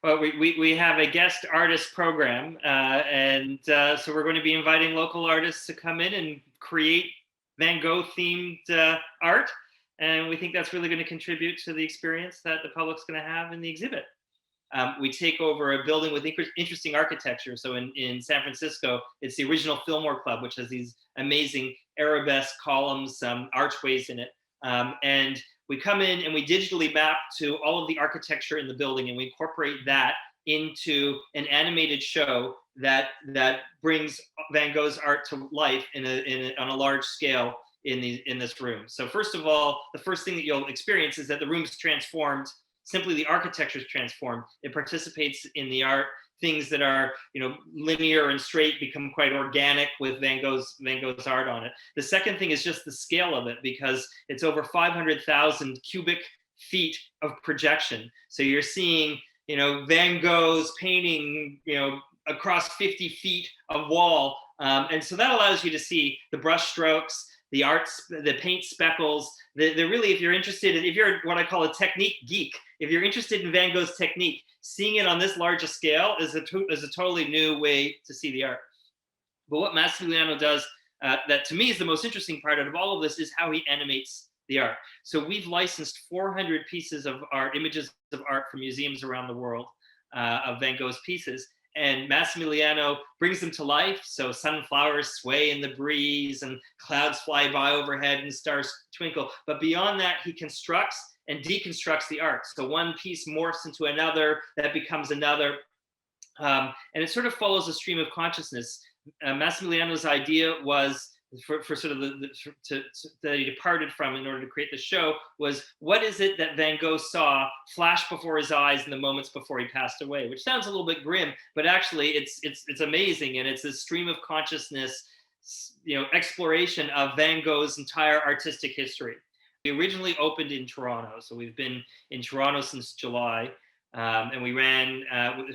Well, we have a guest artist program, so we're going to be inviting local artists to come in and create Van Gogh themed art. And we think that's really going to contribute to the experience that the public's going to have in the exhibit. We take over a building with interesting architecture. So in San Francisco, it's the original Fillmore Club, which has these amazing arabesque columns, archways in it. And we come in and we digitally map to all of the architecture in the building, and we incorporate that into an animated show that brings Van Gogh's art to life on a large scale in this room. So first of all, the first thing that you'll experience is that the room's transformed. Simply the architecture is transformed. It participates in the art. Things that are, linear and straight become quite organic with Van Gogh's art on it. The second thing is just the scale of it, because it's over 500,000 cubic feet of projection. So you're seeing, Van Gogh's painting, across 50 feet of wall. And so that allows you to see the brush strokes, the arts, the paint speckles. They're really, if you're what I call a technique geek, if you're interested in Van Gogh's technique, seeing it on this large a scale is a totally new way to see the art. But what Massimiliano does, that to me is the most interesting part of all of this, is how he animates the art. So we've licensed 400 pieces of art, images of art from museums around the world, of Van Gogh's pieces. And Massimiliano brings them to life. So sunflowers sway in the breeze and clouds fly by overhead and stars twinkle. But beyond that, he constructs and deconstructs the art. So one piece morphs into another, that becomes another. And it sort of follows a stream of consciousness. Massimiliano's idea was, for sort of that he departed from in order to create the show, was what is it that Van Gogh saw flash before his eyes in the moments before he passed away, which sounds a little bit grim, but actually it's amazing. And it's a stream of consciousness, exploration of Van Gogh's entire artistic history. We originally opened in Toronto. So we've been in Toronto since July. And we ran,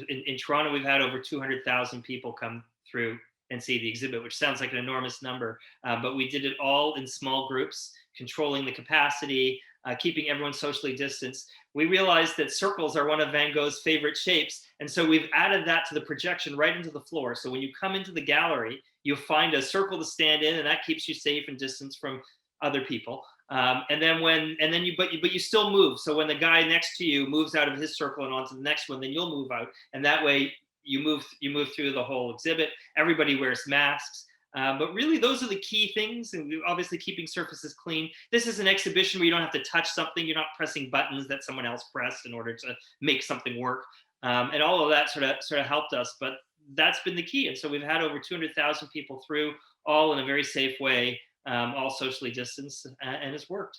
in Toronto, we've had over 200,000 people come through and see the exhibit, which sounds like an enormous number. But we did it all in small groups, controlling the capacity, keeping everyone socially distanced. We realized that circles are one of Van Gogh's favorite shapes. And so we've added that to the projection right into the floor. So when you come into the gallery, you'll find a circle to stand in, and that keeps you safe and distanced from other people. But you still move. So when the guy next to you moves out of his circle and onto the next one, then you'll move out. And that way you move through the whole exhibit. Everybody wears masks. But really, those are the key things. And obviously keeping surfaces clean. This is an exhibition where you don't have to touch something. You're not pressing buttons that someone else pressed in order to make something work. And all of that sort of helped us. But that's been the key. And so we've had over 200,000 people through, all in a very safe way, all socially distanced, and it's worked.